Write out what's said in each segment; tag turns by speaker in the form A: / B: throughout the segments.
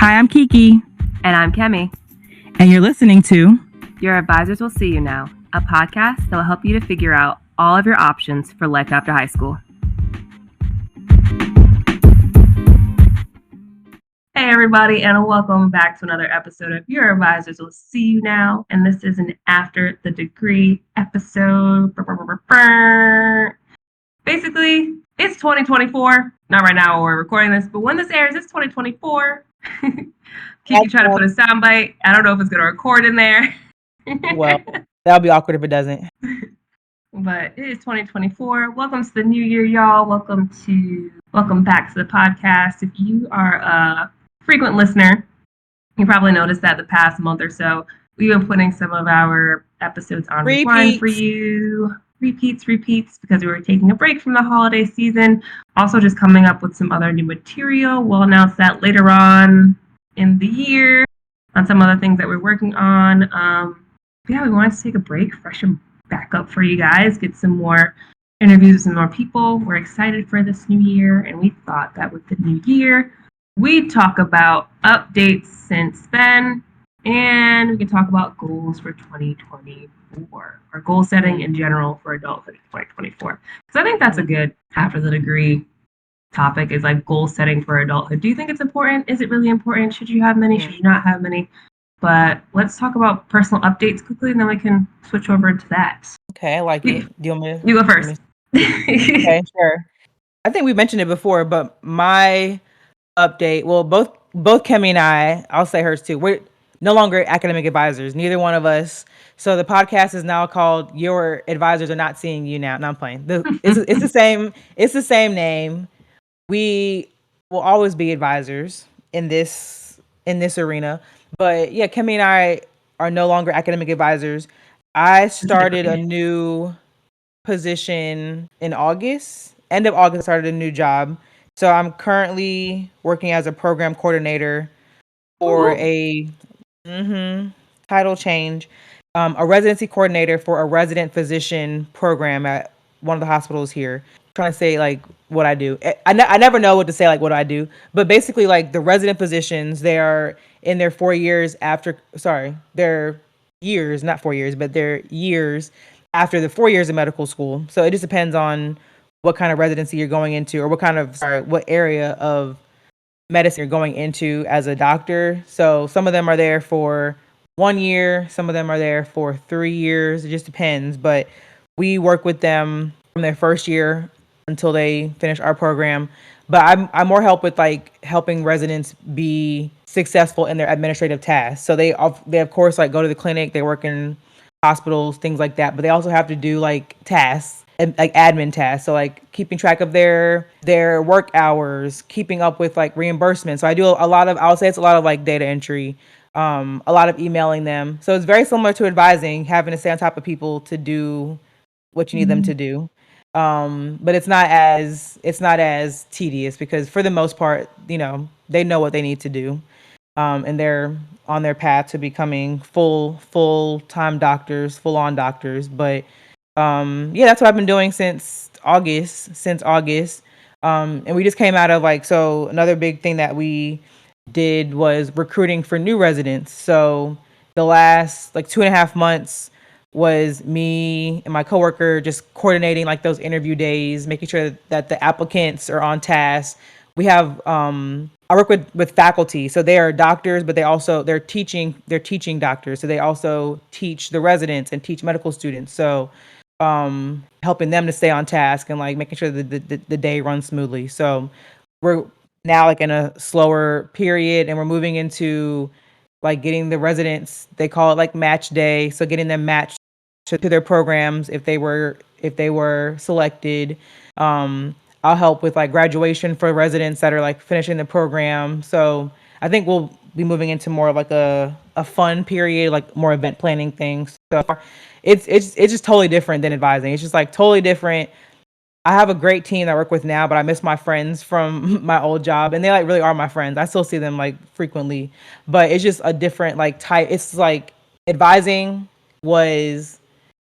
A: Hi, I'm Kiki.
B: And I'm Kemi.
A: And you're listening to
B: Your Advisors Will See You Now, a podcast that will help you to figure out all of your options for life after high school. Hey, everybody, and welcome back to another episode of Your Advisors Will See You Now. And this is an After the Degree episode. Basically, it's 2024. Not right now when we're recording this, but when this airs, it's 2024. Kiki tried to put a soundbite. I don't know if it's going to record in there.
A: Well, that'll be awkward if it doesn't.
B: But it is 2024. Welcome to the new year, y'all. Welcome back to the podcast. If you are a frequent listener, you probably noticed that the past month or so, we've been putting some of our episodes on rewind for you. Repeats, because we were taking a break from the holiday season. Also just coming up with some other new material. We'll announce that later on in the year on some other things that we're working on. We wanted to take a break, freshen back up for you guys, get some more interviews with some more people. We're excited for this new year, and we thought that with the new year, we'd talk about updates since then, and we can talk about goals for 2024, or goal setting in general for adulthood in 2024. Because I think that's a good after the degree topic, is like goal setting for adulthood. Do you think it's important? Is it really important? Should you have many? Should you not have many? But let's talk about personal updates quickly, and then we can switch over into that.
A: Okay, I like it. Do you want me to?
B: You go first.
A: Okay, sure. I think we mentioned it before, but my update, well, both Kemi and I'll say hers too. We're no longer academic advisors, neither one of us. So the podcast is now called Your Advisors Are Not Seeing You Now. No, I'm playing. It's the same name. We will always be advisors in this arena. But yeah, Kemi and I are no longer academic advisors. I started a new position in August. End of August, I started a new job. So I'm currently working as a program coordinator for a title change, a residency coordinator for a resident physician program at one of the hospitals here. Trying to say like what I do. I never know what to say, like what I do, but basically like the resident physicians, they are in their 4 years after, their years, not 4 years, but their years after the 4 years of medical school. So it just depends on what kind of residency you're going into, or what area of medicine you're going into as a doctor. So some of them are there for 1 year, some of them are there for 3 years. It just depends, but we work with them from their first year until they finish our program. But I'm more help with like helping residents be successful in their administrative tasks. So they of course like go to the clinic, they work in hospitals, things like that, but they also have to do like tasks, like admin tasks. So like keeping track of their work hours, keeping up with like reimbursement. So I do I'll say it's a lot of like data entry, a lot of emailing them. So it's very similar to advising, having to stay on top of people to do what you need them to do. But it's not as tedious, because for the most part, they know what they need to do. And they're on their path to becoming full-time doctors, full-on doctors. But yeah, that's what I've been doing since August. And we just came out of so another big thing that we did was recruiting for new residents. So the last 2.5 months was me and my coworker just coordinating those interview days, making sure that the applicants are on task. We have I work with faculty, so they are doctors, but they're teaching doctors, so they also teach the residents and teach medical students. So helping them to stay on task and making sure that the day runs smoothly. So we're now in a slower period, and we're moving into getting the residents, they call it match day, so getting them matched to their programs if they were selected. I'll help with graduation for residents that are finishing the program. So I think we'll be moving into more of a fun period, more event planning things. So it's just totally different than advising. It's just totally different. I have a great team that I work with now, but I miss my friends from my old job, and they really are my friends. I still see them frequently, but it's just a different type. It's advising was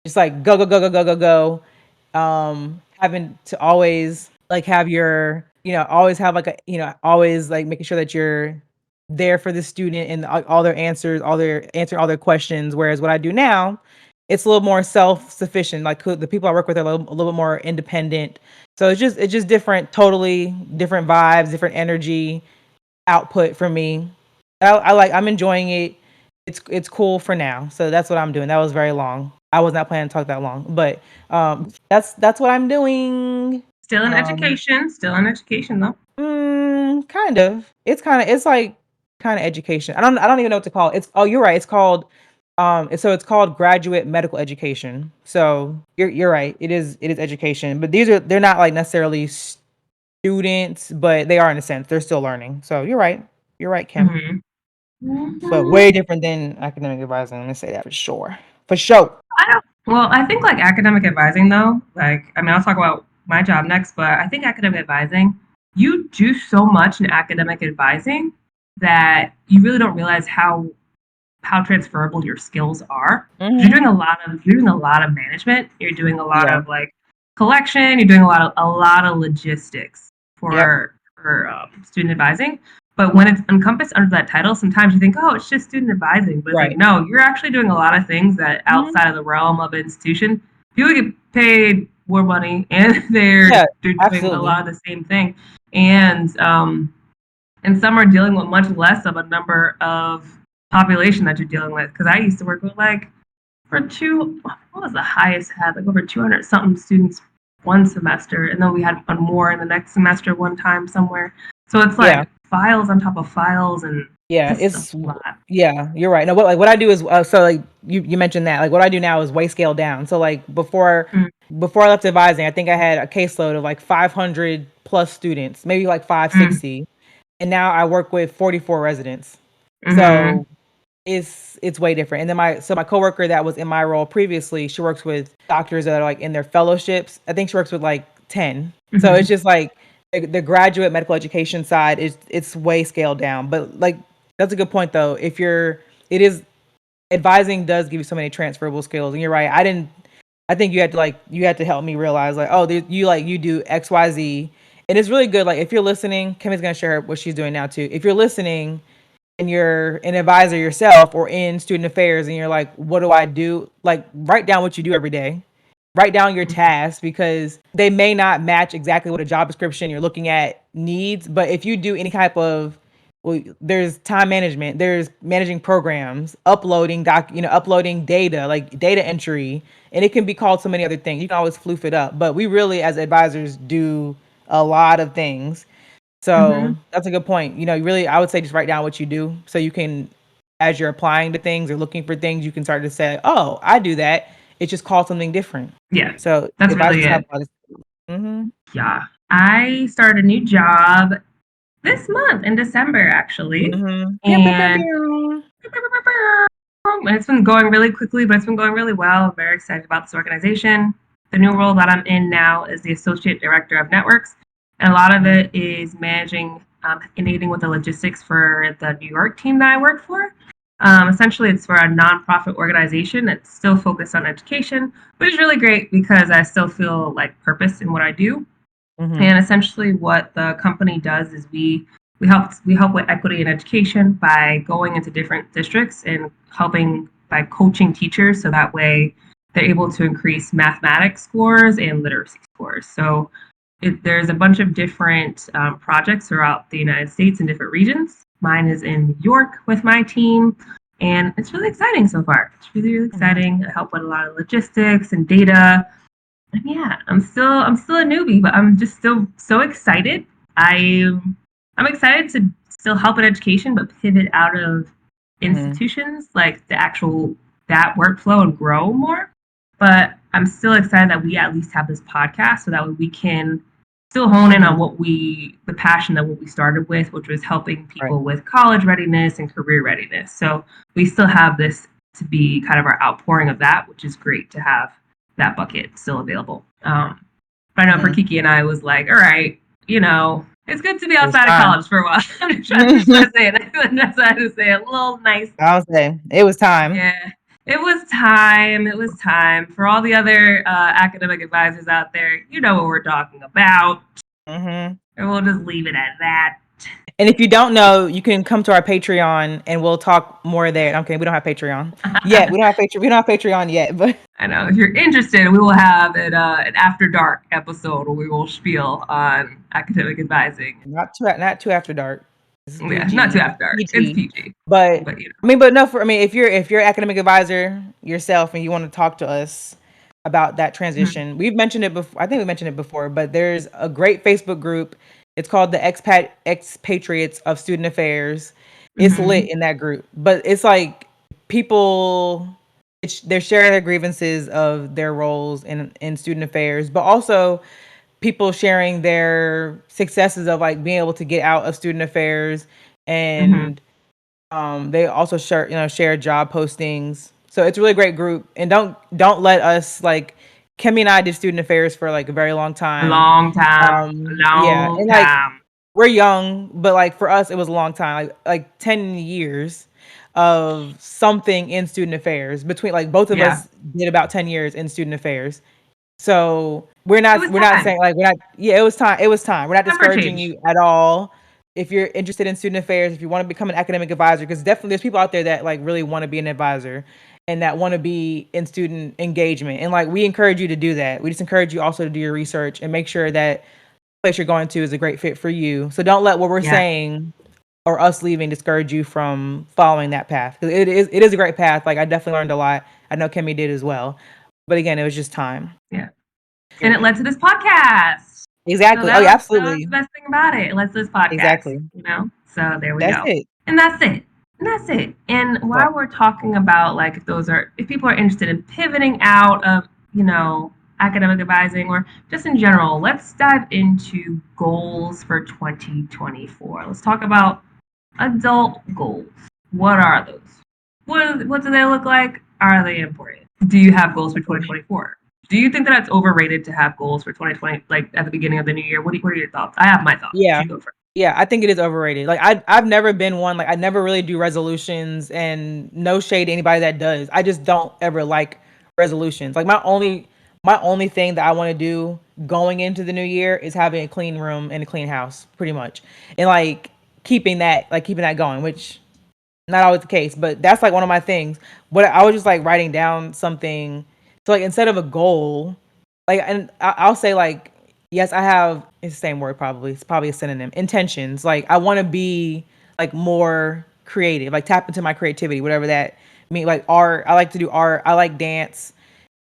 A: just go go go go go go go. Having to always have your always have always making sure that you're there for the student and all their answers, all their answering all their questions. Whereas what I do now, it's a little more self-sufficient. Like the people I work with are a little bit more independent. So it's just different, totally different vibes, different energy, output for me. I'm enjoying it. It's cool for now. So that's what I'm doing. That was very long. I was not planning to talk that long, but that's what I'm doing.
B: Still in
A: Um,
B: education. Still in education though.
A: kind of. It's like kind of education. I don't even know what to call it. It's oh, you're right. It's called it's called graduate medical education. So you're right. It is education, but they're not like necessarily students, but they are in a sense. They're still learning. So you're right. You're right, Kim.
B: Mm-hmm.
A: But
B: Mm-hmm.
A: way different than academic advising. Let me say that for sure. For sure.
B: I don't. Well, I think like academic advising though. Like, I mean, I'll talk about my job next, but I think academic advising, you do so much in academic advising that you really don't realize how transferable your skills are. You're doing
A: Mhm.
B: a lot of management. You're doing a lot
A: Yeah.
B: of like collection. You're doing a lot of logistics
A: Yep.
B: for student advising. But when it's encompassed under that title, sometimes you think, oh, it's just student advising. But it's like,
A: Right.
B: no, you're actually doing a lot of things that
A: Mhm.
B: outside of the realm of an institution, people get paid more money, and they're
A: Yeah,
B: they're doing a
A: absolutely.
B: lot of the same thing. And some are dealing with much less of a number of population that you're dealing with. Because I used to work with like what was the highest I had like over 200 something students one semester, and then we had one more in the next semester one time somewhere. So it's
A: Yeah.
B: like files on top of files, and
A: Yeah,
B: just a lot.
A: yeah, you're right. No, what I do is so like you mentioned that. Like what I do now is way scaled down. So like before I left advising, I think I had a caseload of like 500 plus students, maybe like
B: Mm,
A: 560. And now I work with 44 residents.
B: mm-hmm,
A: So it's way different. And then my coworker that was in my role previously, she works with doctors that are like in their fellowships. I think she works with like 10. So
B: mm-hmm.
A: it's just like the graduate medical education side is it's way scaled down. But like that's a good point though. It is advising does give you so many transferable skills. And you're right. I think you had to help me realize like, oh, you do XYZ. And it's really good. Like if you're listening, Kimmy's gonna share what she's doing now too. If you're listening and you're an advisor yourself or in student affairs and you're like, what do I do? Like write down what you do every day. Write down your tasks because they may not match exactly what a job description you're looking at needs. But if you do any type of well, there's time management, there's managing programs, uploading data, like data entry, and it can be called so many other things. You can always floof it up. But we really as advisors do a lot of things.
B: Mm-hmm.
A: So that's a good point. You really, I would say just write down what you do so you can, as you're applying to things or looking for things, you can start to say, oh, I do that. It's just called something different.
B: Yeah,
A: So
B: that's really
A: advisors have
B: it.
A: a lot of, mm-hmm.
B: Yeah, I started a new job this month in December actually,
A: Mm-hmm. Pew, pew, pew,
B: and
A: pew.
B: it's been going really quickly, but it's been going really well. I'm very excited about this organization. The new role that I'm in now is the Associate Director of Networks, and a lot of
A: Mhm.
B: it is managing and aiding with the logistics for the New York team that I work for. Essentially, it's for a nonprofit organization that's still focused on education, which is really great because I still feel like purpose in what I do.
A: Mhm.
B: And essentially, what the company does is we help with equity in education by going into different districts and helping by coaching teachers, so that way they're able to increase mathematics scores and literacy scores. So there's a bunch of different projects throughout the United States in different regions. Mine is in New York with my team, and it's really exciting so far. It's really, really
A: Mhm.
B: exciting. I help with a lot of logistics and data, and yeah, I'm still a newbie, but I'm just still so excited. I'm excited to still help in education, but pivot out of
A: Mhm.
B: institutions, like the actual that workflow, and grow more. But I'm still excited that we at least have this podcast, so that way we can still hone in on
A: Mhm.
B: the passion that what we started with, which was helping
A: Right.
B: people with college readiness and career readiness. So we still have this to be kind of our outpouring of that, which is great to have that bucket still available. But I know for
A: Mhm.
B: Kiki and I, it was like, all right, it's good to be
A: It's
B: outside of
A: time.
B: college for a while. I'm just trying to say it. I'm just trying to say it. A little nice.
A: I'll say it was time.
B: Yeah. It was time. It was time. For all the other academic advisors out there, you know what we're talking about.
A: Mhm.
B: And we'll just leave it at that.
A: And if you don't know, you can come to our Patreon and we'll talk more there. Okay, we don't have Patreon yet. We don't have Patreon yet, but
B: I know if you're interested, we will have an After Dark episode where we will spiel on academic advising.
A: not too after dark. This is
B: Yeah, not too
A: PG. It's
B: After Dark. It's
A: PG.
B: PG,
A: But
B: but you know.
A: I mean, but no, I mean, if you're an academic advisor yourself and you want to talk to us about that
B: Mm-hmm.
A: transition, we've mentioned it before. I think we mentioned it before, but there's a great Facebook group. It's called the Expatriates of Student Affairs. It's lit
B: Mm-hmm.
A: in that group, but it's like people. They're sharing their grievances of their roles in student affairs, but also people sharing their successes of like being able to get out of student affairs,
B: Mm-hmm.
A: and they also share job postings. So it's a really great group. And don't let us like Kemi and I did student affairs for like a very long time.
B: Long time,
A: Yeah,
B: long
A: and like
B: time.
A: we're young, but like for us it was a long time, like 10 years of something in student affairs. Between like both of
B: Yeah,
A: us did about 10 years in student affairs. So
B: it was
A: we're not
B: time.
A: saying like we're not yeah, it was time. It was time. We're not
B: Time for
A: discouraging
B: change.
A: you at all. If you're interested in student affairs, if you want to become an academic advisor, because definitely there's people out there that like really want to be an advisor and that want to be in student engagement. And like we encourage you to do that. We just encourage you also to do your research and make sure that the place you're going to is a great fit for you. So don't let what we're
B: Yeah,
A: saying or us leaving discourage you from following that path. Because it is a great path. Like I definitely learned a lot. I know Kemi did as well. But again, it was just time.
B: yeah. And
A: Great
B: it led
A: path.
B: to this podcast. So
A: Exactly. Oh, yeah,
B: that was
A: absolutely.
B: the best thing about it. It led to this podcast,
A: Exactly.
B: you know? So there we
A: That's
B: go.
A: it.
B: And that's it. And that's it. And
A: Well,
B: while we're talking about like if people are interested in pivoting out of, academic advising or just in general, let's dive into goals for 2024. Let's talk about adult goals. What are those? What do they look like? Are they important? Do you have goals for
A: okay.
B: 2024? Do you think that it's overrated to have goals for 2020, like at the beginning of the new year? What are your thoughts? I have my thoughts.
A: Yeah.
B: You go first.
A: Yeah, I think it is overrated. Like I've never been one, like I never really do resolutions, and no shade to anybody that does. I just don't ever like resolutions. Like my only thing that I want to do going into the new year is having a clean room and a clean house, pretty much. And keeping that going, which not always the case, but that's like one of my things. But I was just like writing down something. So like instead of a goal, like, and I'll say like, yes, I have, it's the same word probably. It's probably a synonym. Intentions. Like I want to be like more creative, like tap into my creativity, whatever that mean. Like art. I like to do art. I like dance.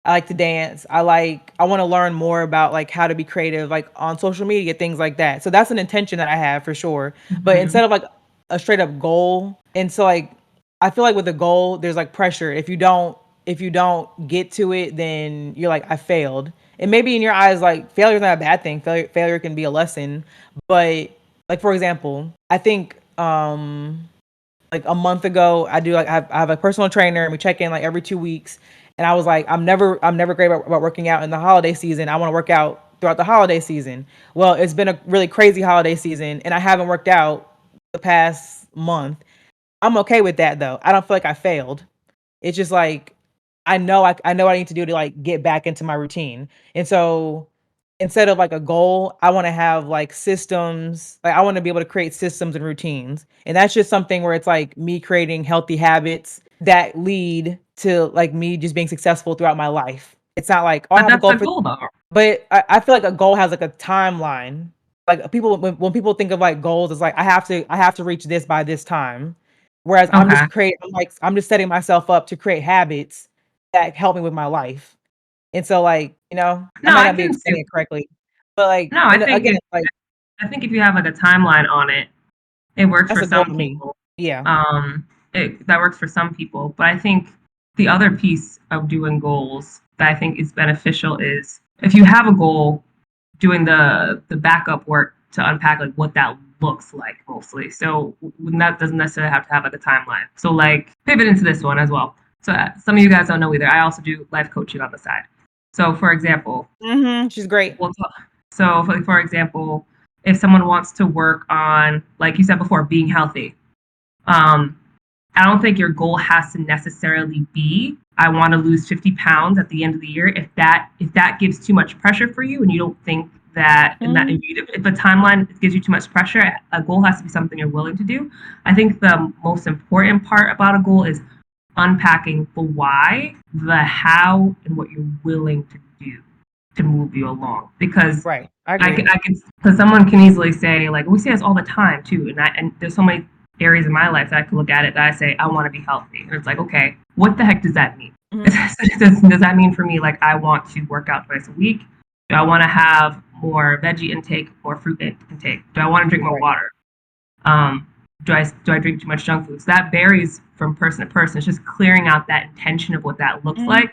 A: I like to dance. I want to learn more about like how to be creative, like on social media, things like that. So that's an intention that I have for sure. But
B: Mm-hmm.
A: instead of like a straight up goal, and so like I feel like with a goal, there's like pressure. If you don't get to it, then you're like I failed. And maybe in your eyes, like failure is not a bad thing. Failure can be a lesson. But like for example, I think like a month ago, I have a personal trainer and we check in like every 2 weeks. And I was like, I'm never great about working out in the holiday season. I want to work out throughout the holiday season. Well, it's been a really crazy holiday season and I haven't worked out the past month. I'm okay with that though. I don't feel like I failed. It's just like I know what I need to do to like get back into my routine. And so instead of like a goal, I want to have like systems. Like I want to be able to create systems and routines. And that's just something where it's like me creating healthy habits that lead to like me just being successful throughout my life. It's not like, oh, I
B: But
A: have a
B: that's
A: goal
B: the
A: for,
B: goal, though.
A: but I feel like a goal has like a timeline. Like people when people think of like goals, it's like I have to reach this by this time. Whereas
B: Okay.
A: I'm just setting myself up to create habits that help me with my life. And so like, I
B: No,
A: might
B: I
A: not be
B: can see.
A: explaining it correctly, but like,
B: No,
A: and again, like
B: I think if you have like a timeline on it, it works
A: that's
B: for
A: a goal
B: some
A: to me.
B: people.
A: Yeah.
B: That works for some people. But I think the other piece of doing goals that I think is beneficial is if you have a goal, doing the backup work to unpack like what that looks like mostly. So that doesn't necessarily have to have like a timeline. So like pivot into this one as well. So some of you guys don't know either. I also do life coaching on the side. So for example,
A: She's great.
B: we'll talk, so for example, if someone wants to work on, like you said before, being healthy, um, I don't think your goal has to necessarily be I want to lose 50 pounds at the end of the year. If that gives too much pressure for you and you don't think that, and that
A: Mm,
B: if a timeline gives you too much pressure, a goal has to be something you're willing to do. I think the most important part about a goal is unpacking the why, the how, and what you're willing to do to move you along. Because
A: right. I agree.
B: because someone can easily say, like, we say this all the time too, and there's so many areas in my life that I can look at it that I say I want to be healthy, and it's like, okay, what the heck does that mean?
A: Mhm.
B: Does that mean for me, like, I want to work out twice a week? Do I want to have more veggie intake, more fruit intake? Do I want to drink more
A: Right.
B: water? Um, do I drink too much junk food? So that varies from person to person. It's just clearing out that intention of what that looks
A: Mhm.
B: like,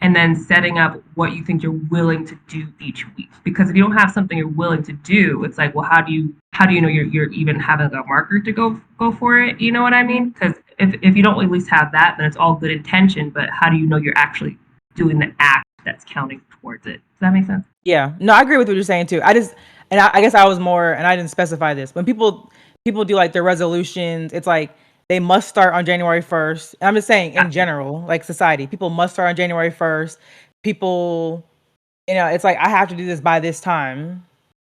B: and then setting up what you think you're willing to do each week. Because if you don't have something you're willing to do, it's like, well, how do you know you're even having a marker to go for it? You know what I mean?
A: Mhm.
B: Because if you don't at least have that, then it's all good intention. But how do you know you're actually doing the act that's counting towards it? Does that make sense?
A: Yeah. No, I agree with what you're saying too. I guess I was more, and I didn't specify this. When people do like their resolutions, it's like they must start on January 1st. I'm just saying in
B: Gotcha.
A: general, like society, people must start on January 1st. People, it's like I have to do this by this time.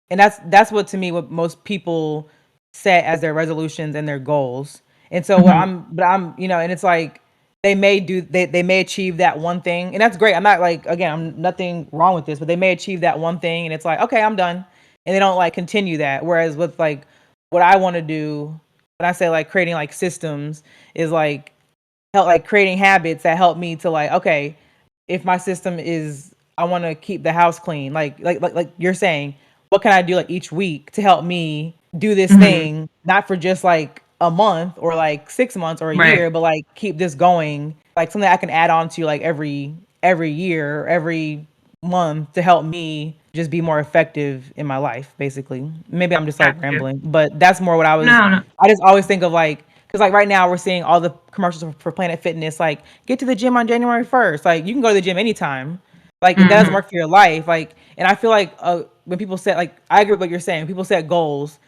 A: And that's what to me what most people set as their resolutions and their goals. And so what
B: Mm-hmm.
A: I'm, and it's like they may achieve that one thing. And that's great. I'm not like again, I'm nothing wrong with this, but they may achieve that one thing and it's like, okay, I'm done. And they don't like continue that. Whereas with like what I want to do, when I say like creating like systems is like help like creating habits that help me to like, okay, if my system is I want to keep the house clean, like you're saying, what can I do like each week to help me do this
B: Mm-hmm.
A: thing, not for just like a month or like 6 months or a
B: Right.
A: year, but like keep this going, like something I can add on to like every year, every month to help me just be more effective in my life, basically. Maybe I'm just like
B: Gotcha.
A: rambling, but that's more what
B: No, no.
A: I just always think of like because like right now we're seeing all the commercials for Planet Fitness, like get to the gym on January 1st. Like you can go to the gym anytime. Like if that doesn't
B: Mm-hmm.
A: work for your life, like and I feel like when people set like I agree with what you're saying. People set goals,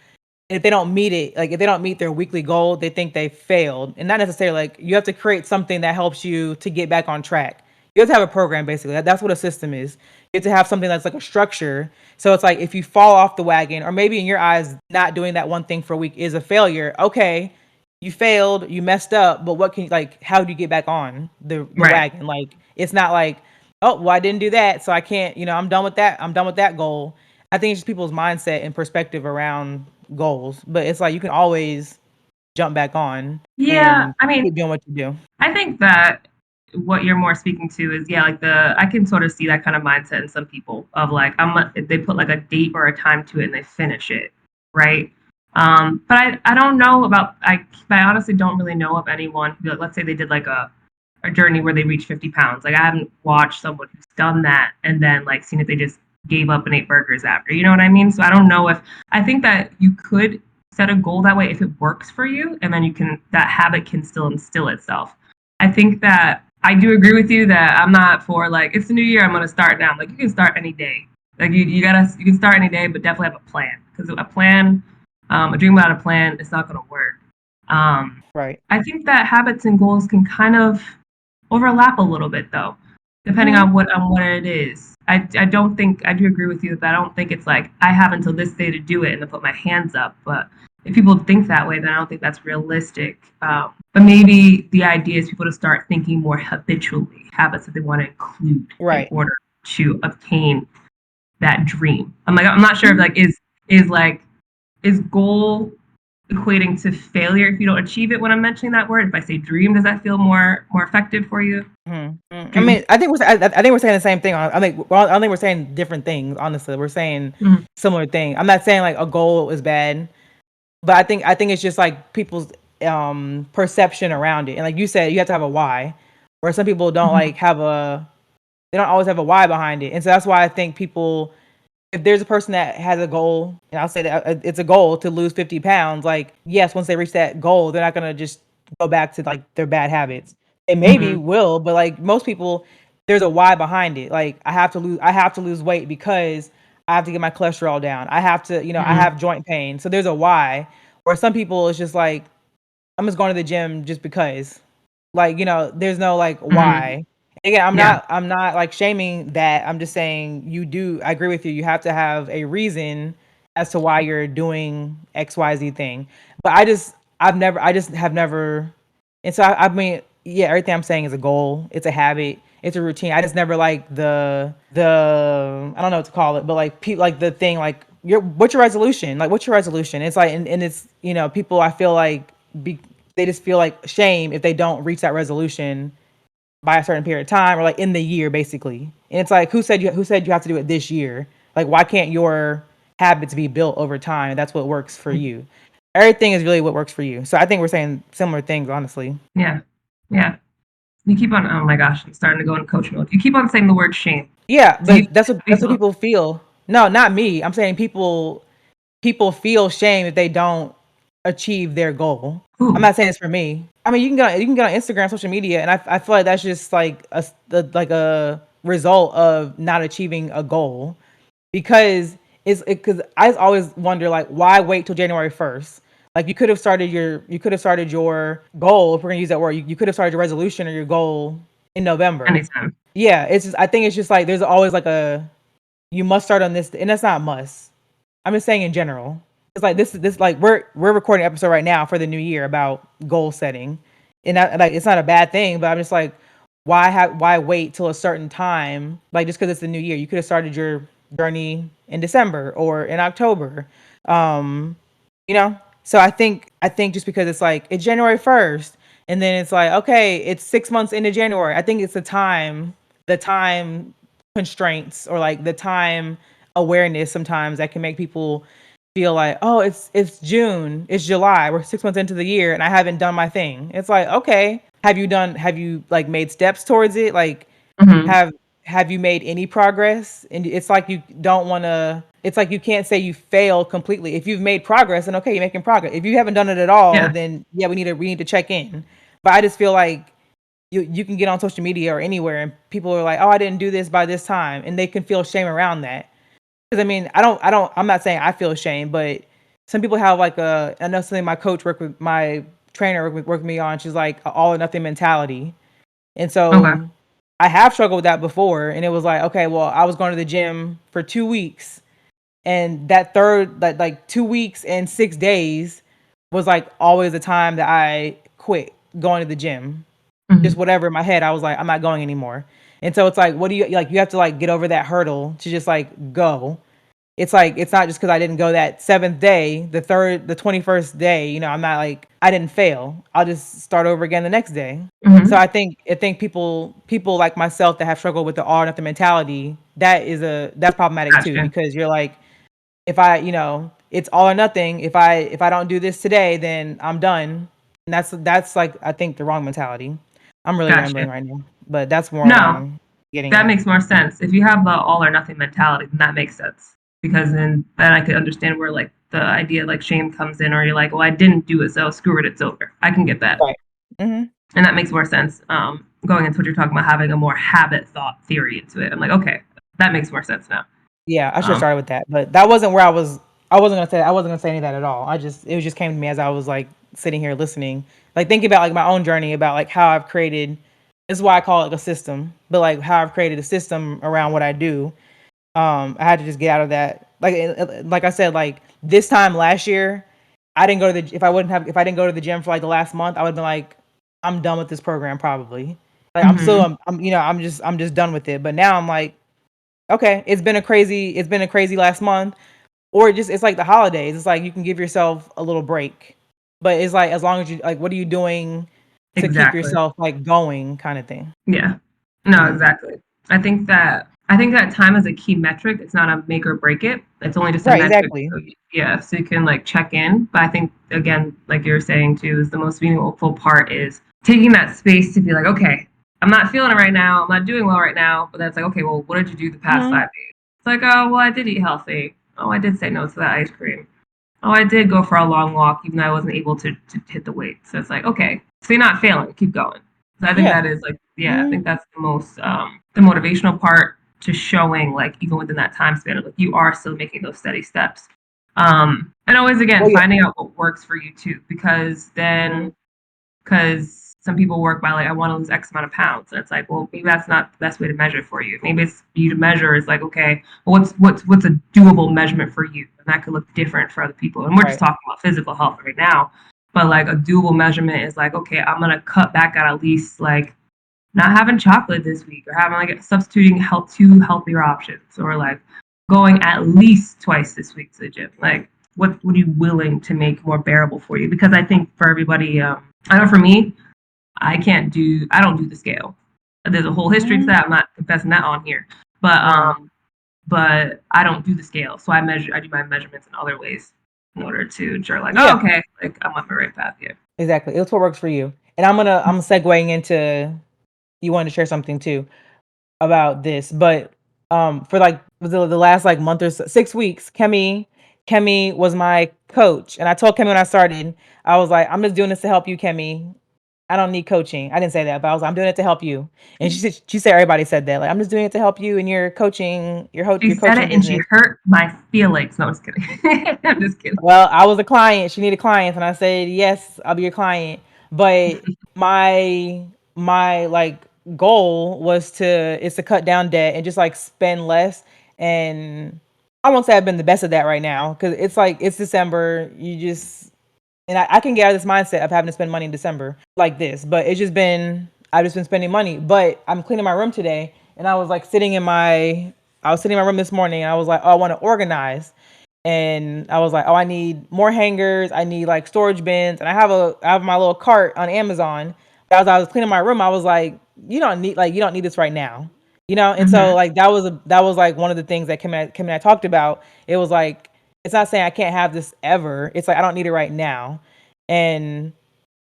A: and if they don't meet it, like if they don't meet their weekly goal, they think they failed. And not necessarily like you have to create something that helps you to get back on track. You have to have a program basically. That's what a system is. You have to have something that's like a structure. So it's like if you fall off the wagon, or maybe in your eyes, not doing that one thing for a week is a failure. Okay, you failed, you messed up, but what can like how do you get back on the
B: Right.
A: wagon? Like it's not like, oh well I didn't do that, so I can't, I'm done with that. I'm done with that goal. I think it's just people's mindset and perspective around goals. But it's like you can always jump back on
B: Yeah,
A: and
B: I mean,
A: keep doing what you do.
B: I think that what you're more speaking to is, yeah, like I can sort of see that kind of mindset in some people of like they put like a date or a time to it and they finish it, right? But I don't know about I honestly don't really know of anyone who, like, let's say they did like a journey where they reached 50 pounds. Like I haven't watched someone who's done that and then like seen if they just gave up and ate burgers after. You know what I mean? So I don't know if I think that you could set a goal that way if it works for you, and then you can that habit can still instill itself. I think that I do agree with you that I'm not for like it's the new year, I'm gonna start now. Like you can start any day. Like you can start any day, but definitely have a plan because a plan, a dream without a plan, it's not gonna work.
A: Right.
B: I think that habits and goals can kind of overlap a little bit though, depending
A: Hmm.
B: on what it is. I don't think I do agree with you that I don't think it's like I have until this day to do it and to put my hands up. But if people think that way, then I don't think that's realistic. But maybe the idea is people to start thinking more habitually, habits that they want to include in
A: Right.
B: order to obtain that dream. I'm not sure if
A: Mhm.
B: like like is goal equating to failure if you don't achieve it when I'm mentioning that word. If I say dream, does that feel more effective for you?
A: Mhm. I
B: Dream.
A: mean, I think we're saying the same thing. I think well, I don't think we're saying different things. Honestly, we're saying
B: Mhm.
A: similar thing. I'm not saying like a goal is bad, but I think it's just like people's perception around it. And like you said, you have to have a why. Where some people don't
B: Mhm.
A: like have a they don't always have a why behind it. And so that's why I think people if there's a person that has a goal, and I'll say that it's a goal to lose 50 pounds, like, yes, once they reach that goal, they're not going to just go back to like their bad habits. They maybe
B: Mhm.
A: will, but like most people, there's a why behind it. Like, I have to lose weight because I have to get my cholesterol down. I have to, I
B: Mhm.
A: have joint pain. So there's a why. Or some people, it's just like, I'm just going to the gym just because. Like, there's no like
B: Mhm.
A: why. Again,
B: Yeah.
A: I'm not like shaming that. I'm just saying I agree with you. You have to have a reason as to why you're doing XYZ thing. But I just have never, and so I mean, yeah, everything I'm saying is a goal. It's a habit. It's a routine. I just never like I don't know what to call it, but like like the thing like what's your resolution? Like what's your resolution? It's like and it's people I feel like they just feel like shame if they don't reach that resolution by a certain period of time or like in the year basically. And it's like who said you have to do it this year? Like why can't your habits be built over time? That's what works for you. Everything is really what works for you. So I think we're saying similar things, honestly.
B: Yeah. Yeah. You keep on, oh my gosh, I'm starting to go in coach mode. You keep on saying the word shame.
A: Yeah,
B: Do you
A: but
B: think that
A: that's what
B: people,
A: people feel. No, not me. I'm saying people feel shame if they don't achieve their goal. I'm
B: who?
A: not saying it's for me. I mean, you can get on Instagram, social media, and I feel like that's just like like a result of not achieving a goal because because I always wonder like why wait till January 1st? Like you could have started your goal if we're gonna use that word. You could have started your resolution or your goal in November.
B: Anytime.
A: Yeah, it's just I think it's just like there's always like a you must start on this, and that's not a must. I'm just saying in general. It's like this like we're recording an episode right now for the new year about goal setting, and like it's not a bad thing, but I'm just like why wait till a certain time? Like just because it's the new year, you could have started your journey in December or in October. Um, so I think just because it's like it's January 1st, and then it's like okay, it's 6 months into January. I think it's the time constraints or like the time awareness sometimes that can make people feel like, oh, it's June, it's July, we're 6 months into the year and I haven't done my thing. It's like, okay, have you like made steps towards it? Like
B: Hmm.
A: have have you made any progress? And it's like you don't want to. It's like you can't say you failed completely. If you've made progress, then okay, you're making progress. If you haven't done it at all,
B: Yeah.
A: then yeah, we need to check in. But I just feel like you can get on social media or anywhere and people are like, oh, I didn't do this by this time, and they can feel shame around that. Because I mean, I'm not saying I feel shame, but some people have like I know something my coach worked with my trainer worked with me on. She's like a all or nothing mentality, and
B: Okay.
A: so I have struggled with that before. And it was like, okay, well, I was going to the gym for 2 weeks, and that third, like 2 weeks and 6 days was like always the time that I quit going to the gym. Just
B: Hmm.
A: whatever in my head, I was like, I'm not going anymore. And so it's like, what do you like? You have to like get over that hurdle to just like go. It's like it's not just because I didn't go that seventh day, the 21st day. I'm not like I didn't fail. I'll just start over again the next day. So
B: Hmm.
A: I think people like myself that have struggled with the all or nothing mentality, that's problematic too
B: Gotcha.
A: because you're like if it's all or nothing. If I don't do this today, then I'm done. And that's like I think the wrong mentality. I'm really
B: Gotcha.
A: rambling right now, but that's more what
B: No,
A: I'm getting
B: that
A: at.
B: makes more sense. If you have the all or nothing mentality, then that makes sense. Because then I could understand where like the idea like shame comes in, or you're like, well, I didn't do it, so screw it, it's over. I can get that.
A: Right. Hmm.
B: And that makes more sense. Going into what you're talking about, having a more habit thought theory into it. I'm like, okay, that makes more sense now.
A: Yeah, I should have
B: Um,
A: started with that, but that wasn't where I was. I wasn't gonna say any of that at all. It just came to me as I was like sitting here listening, like thinking about like my own journey about like how I've created. This is why I call it like a system, but like how I've created a system around what I do. I had to just get out of that. Like I said, like this time last year, I didn't go to the if I didn't go to the gym for like the last month, I would have been like, I'm done with this program probably. Like
B: mhm.
A: I'm just done with it. But now I'm like, okay, it's been a crazy last month, or it's like the holidays. It's like you can give yourself a little break, but it's like as long as you like, what are you doing to keep
B: Exactly.
A: yourself like going, kind of thing.
B: Yeah. No,
A: Hmm.
B: exactly. I think that time is a key metric. It's not a make or break it. It's only just a
A: Right,
B: metric.
A: exactly.
B: So yeah, so you can like check in. But I think again, like you're saying too, is the most meaningful part is taking that space to be like, okay, I'm not feeling it right now. I'm not doing well right now. But that's like, okay, well, what did you do the past
A: Hmm.
B: 5 days? It's like, oh, well, I did eat healthy. Oh, I did say no to that ice cream. Oh, I did go for a long walk, even though I wasn't able to hit the weight. So it's like, okay, so you're not failing, keep going. So I think
A: Yeah.
B: that is like, yeah, I
A: Hmm.
B: think that's the motivational part to showing like even within that time span of like you are still making those steady steps. And always again
A: Well, yeah.
B: finding out what works for you too, because
A: Mhm.
B: then because some people work by like, I want to lose X amount of pounds. And it's like, well, maybe that's not the best way to measure it for you. Maybe it's for you to measure is like, okay, well, what's a doable measurement for you? And that could look different for other people. And we're just
A: Right.
B: talking about physical health right now. But like a doable measurement is like, okay, I'm gonna cut back at least like not having chocolate this week, or having like substituting two healthier options, or like going at least twice this week to the gym. Like, what are you willing to make more bearable for you? Because I think for everybody, I know for me, I don't do the scale. There's a whole history to
A: Mhm.
B: that. I'm not confessing that on here, but
A: Right.
B: I don't do the scale. So I do my measurements in other ways in order to ensure like, oh,
A: Yeah,
B: okay, like I'm on the right path here.
A: exactly. It's what works for you. And I'm segueing into you wanted to share something too about this, but for like was it the last like month or 6 weeks, Kemi was my coach, and I told Kemi when I started, I was like, I'm just doing this to help you, Kemi. I don't need coaching. I didn't say that, but I was like, I'm doing it to help you. And she said everybody said that. Like, I'm just doing it to help you in your coaching,
B: She
A: your
B: said
A: coaching
B: it and she
A: business.
B: hurt my feelings. No, I'm just kidding. I'm just kidding.
A: Well, I was a client. She needed clients, and I said, "Yes, I'll be your client." But my like goal is to cut down debt and just like spend less. And I won't say I've been the best at that right now because it's like it's December. You just and I can get out of this mindset of having to spend money in December like this. But I've just been spending money. But I'm cleaning my room today, and I was sitting in my room this morning, and I was like, "Oh, I want to organize." And I was like, "Oh, I need more hangers. I need like storage bins." And I have my little cart on Amazon. As I was cleaning my room, I was like, you don't need this right now, you know." And so
B: Mm-hmm.
A: like that was like one of the things that Kim and I talked about. It was like it's not saying I can't have this ever. It's like I don't need it right now. And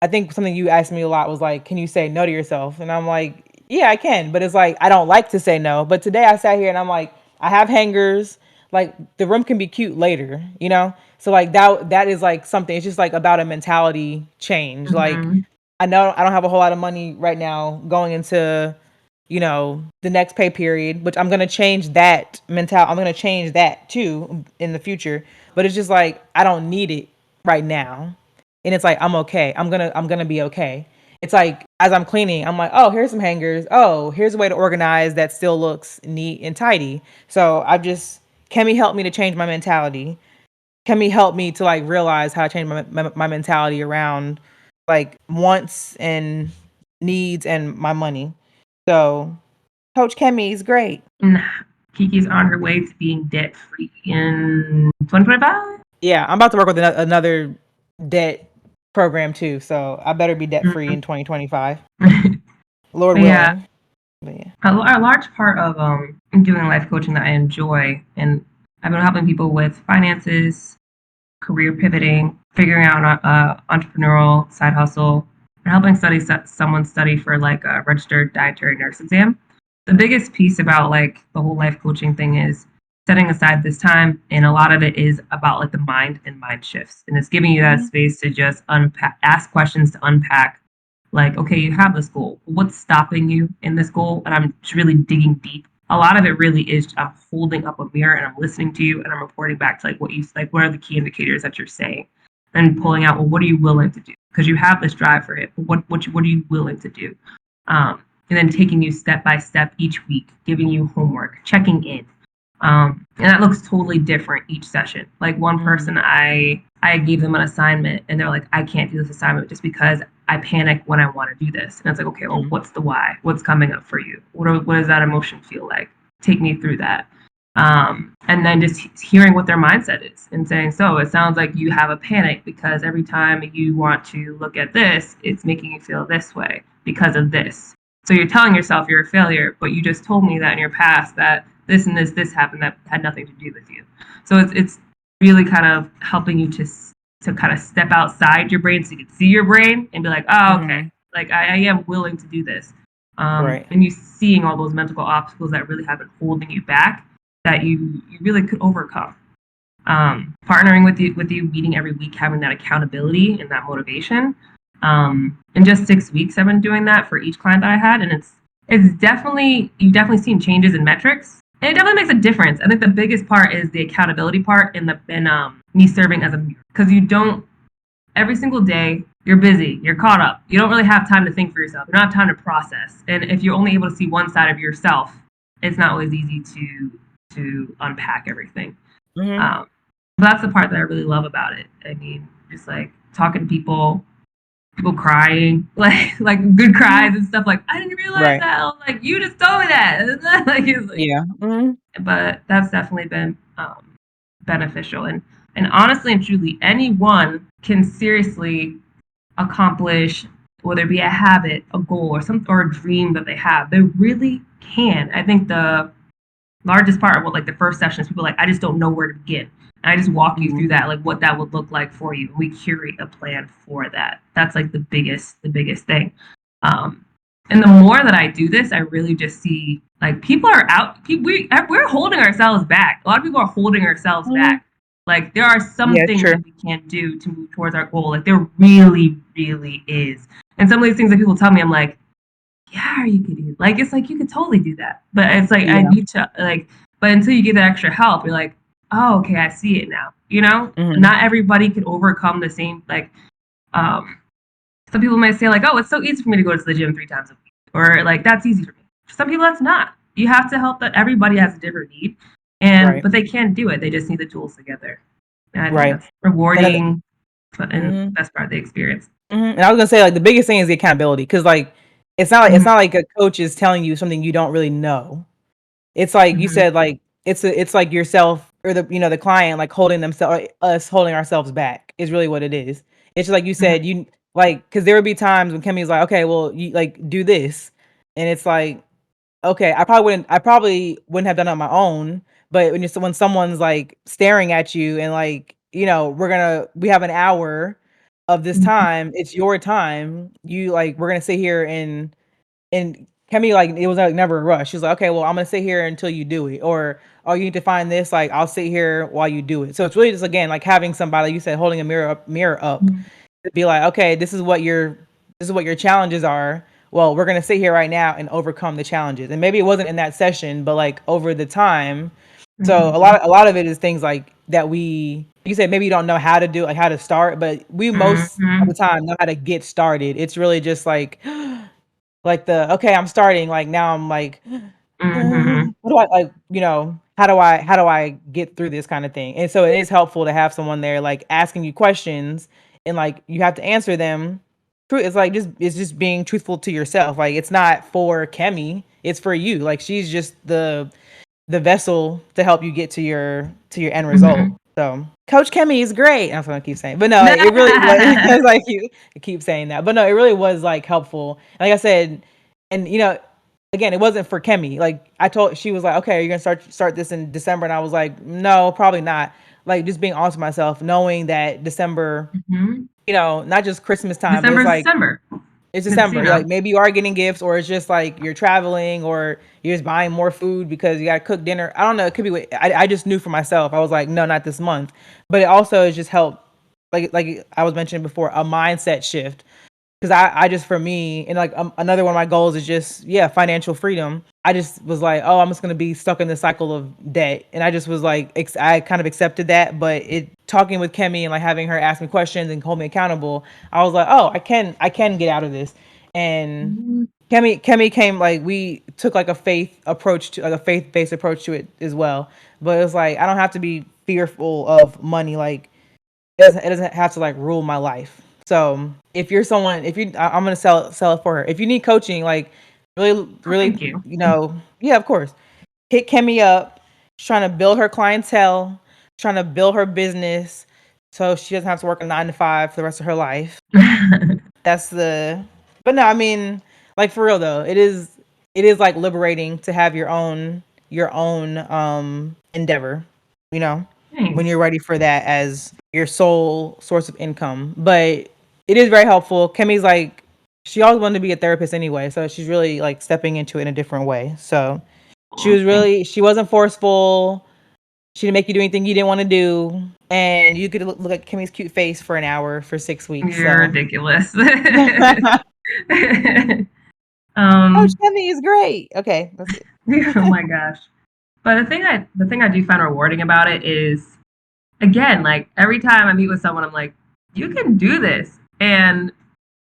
A: I think something you asked me a lot was like, "Can you say no to yourself?" And I'm like, "Yeah, I can." But it's like I don't like to say no. But today I sat here and I'm like, I have hangers. Like the room can be cute later, you know? So like that is like something. It's just like about a mentality change. Like
B: Mm-hmm.
A: I know I don't have a whole lot of money right now going into, the next pay period, which I'm gonna change that mentality. I'm gonna change that too in the future. But it's just like I don't need it right now. And it's like I'm okay. I'm gonna be okay. It's like as I'm cleaning, I'm like, oh, here's some hangers. Oh, here's a way to organize that still looks neat and tidy. So Kemi helped me to change my mentality. Kemi helped me to like realize how to change my mentality around like wants and needs and my money. So Coach Kemi is great.
B: Nah, Kiki's on her way to being debt free in 2025.
A: Yeah, I'm about to work with another debt program too, so I better be debt free in 2025, Lord
B: But yeah,
A: willing. But yeah.
B: a large part of doing life coaching that I enjoy, and I've been helping people with finances, career pivoting, figuring out a entrepreneurial side hustle, and helping someone study for like a registered dietary nurse exam. The biggest piece about like the whole life coaching thing is setting aside this time, and a lot of it is about like the mind shifts, and it's giving you that
A: Mhm.
B: space to just unpack, ask questions to unpack. Like, okay, you have this goal. What's stopping you in this goal? And I'm just really digging deep. A lot of it really is I'm holding up a mirror and I'm listening to you and I'm reporting back to like what are the key indicators that you're saying, and pulling out, well, what are you willing to do? Because you have this drive for it, but what are you willing to do? And then taking you step by step each week, giving you homework, checking in. And that looks totally different each session. Like one
A: Mhm.
B: person, I gave them an assignment and they're like, I can't do this assignment just because I panic when I want to do this. And it's like, okay, well,
A: Mhm.
B: what's the why? What's coming up for you? What does that emotion feel like? Take me through that. And then just hearing what their mindset is and saying, so it sounds like you have a panic because every time you want to look at this, it's making you feel this way because of this. So you're telling yourself you're a failure, but you just told me that in your past that this and this happened that had nothing to do with you. So it's really kind of helping you to kind of step outside your brain so you can see your brain and be like, oh, okay,
A: Mhm.
B: like I am willing to do this.
A: Right.
B: And you seeing all those mental obstacles that really have been holding you back that you really could overcome. Partnering with you, meeting every week, having that accountability and that motivation. In just 6 weeks, I've been doing that for each client that I had, and it's definitely you've definitely seen changes in metrics, and it definitely makes a difference. I think the biggest part is the accountability part and me serving as a mirror because you don't every single day you're busy, you're caught up. You don't really have time to think for yourself. You don't have time to process. And if you're only able to see one side of yourself, it's not always easy to unpack everything.
A: Mhm.
B: Um, but that's the part that I really love about it. I mean, just like talking to people, people crying, like good cries and stuff. Like I didn't realize
A: Right.
B: that. I was like, you just told me that. Like it's like,
A: Yeah. Mhm.
B: but that's definitely been beneficial. And honestly and truly, anyone can seriously accomplish, whether it be a habit, a goal, or a dream that they have. They really can. I think the largest part of what like the first session is people like, I just don't know where to begin. And I just walk you through
A: Mhm.
B: that, like what that would look like for you. We curate a plan for that. That's like the biggest thing. Um, and the more that I do this, I really just see like people are out. We're holding ourselves back. A lot of people are holding ourselves
A: Mhm.
B: back. Like there are some
A: Yeah, it's
B: things
A: true.
B: that we can't do to move towards our goal. Like there really, really is. And some of these things that people tell me, I'm like, yeah, you could do. Like it's like you could totally do that. But it's like I
A: Yeah.
B: need to like. But until you get that extra help, you're like, oh, okay, I see it now. You know,
A: Mhm.
B: not everybody can overcome the same like. Um, some people might say like, oh, it's so easy for me to go to the gym 3 times a week, or like that's easy for me. For some people, that's not. You have to help that everybody has a different need, and
A: Right.
B: but they can do it. They just need the tools together. And I think
A: Right.
B: that's
A: And
B: rewarding and
A: mhm.
B: best part of the experience.
A: Mhm. And I was gonna say, like, the biggest thing is the accountability, because like, it's
B: Mm-hmm.
A: not like a coach is telling you something you don't really know. It's like you
B: Mm-hmm.
A: said, like, it's like yourself or the client, like, holding themselves us holding ourselves back is really what it is. It's just like you
B: Mm-hmm.
A: said, you like, because there would be times when Kimmy's like, "Okay, well, you, like, do this," and it's like, okay, I probably wouldn't have done it on my own, but when someone's, like, staring at you and, like, we have an hour of this
B: Mm-hmm.
A: time, it's your time, we're gonna sit here and Kemi, like, it was, like, never a rush. She was like, "Okay, well, I'm gonna sit here until you do it," or, "Oh, you need to find this, like, I'll sit here while you do it." So it's really just, again, like, having somebody, like you said, holding a mirror up to be like, "Okay, this is what your challenges are. Well, we're gonna sit here right now and overcome the challenges." And maybe it wasn't in that session, but, like, over the time. So
B: Mm-hmm.
A: a lot of it is things, like, that you said maybe you don't know how to do, like, how to start, but we most of
B: Mm-hmm.
A: the time know how to get started. It's really just, like okay, I'm starting, like, now I'm like,
B: Mm-hmm.
A: what do I like, how do I get through this kinda thing? And so it is helpful to have someone there, like, asking you questions and, like, you have to answer them. It's like it's just being truthful to yourself. Like, it's not for Kemi, it's for you. Like, she's just the vessel to help you get to your end result.
B: Mhm.
A: So, Coach Kemi is great. That's what I keep saying. But no, it really was it's like you keep saying that. But no, it really was, like, helpful. Like I said, and again, it wasn't for Kemi. Like, she was like, "Okay, you're gonna start this in December," and I was like, "No, probably not." Like, just being honest with myself, knowing that December,
B: Mhm.
A: not just Christmas time, but
B: December
A: it's
B: is
A: like
B: December.
A: it's
B: It's,
A: December. Like, maybe you are getting gifts, or it's just like you're traveling, or you're just buying more food because you gotta cook dinner. I don't know. It could be. I just knew for myself. I was like, no, not this month. But it also has just helped, like I was mentioning before, a mindset shift. Because I just, for me, and like, another one of my goals is just, yeah, financial freedom. I just was like, oh, I'm just gonna be stuck in this cycle of debt, and I just was like, I kind of accepted that. But talking with Kemi and, like, having her ask me questions and hold me accountable, I was like, oh, I can get out of this. And
B: Mhm.
A: Kemi came, like, we took, like, a faith based approach to it as well. But it was like, I don't have to be fearful of money. Like, it doesn't have to, like, rule my life. So if you're someone, if you, I'm gonna sell it for her. If you need coaching, like, really,
B: Oh,
A: really,
B: thank you.
A: yeah, of course. Hit Kemi up. She's trying to build her clientele, trying to build her business, so she doesn't have to work a 9 to 5 for the rest of her life. That's the. But no, I mean, like, for real though, it is, like, liberating to have your own endeavor, you know, when
B: Thanks.
A: you're ready for that as your sole source of income. But it is very helpful. Kemi's like, she always wanted to be a therapist anyway, so she's really, like, stepping into it in a different way. So
B: Aw, thank
A: she wasn't forceful. She didn't make you do anything you didn't want to do, and you could look at Kimmy's cute face for an hour for 6 weeks.
B: you. You're
A: So
B: ridiculous.
A: Coach
B: um,
A: Kimmy is great. Okay, that's it.
B: oh my gosh. But the thing I do find rewarding about it is again, like every time I meet with someone, I'm like, you can do this. And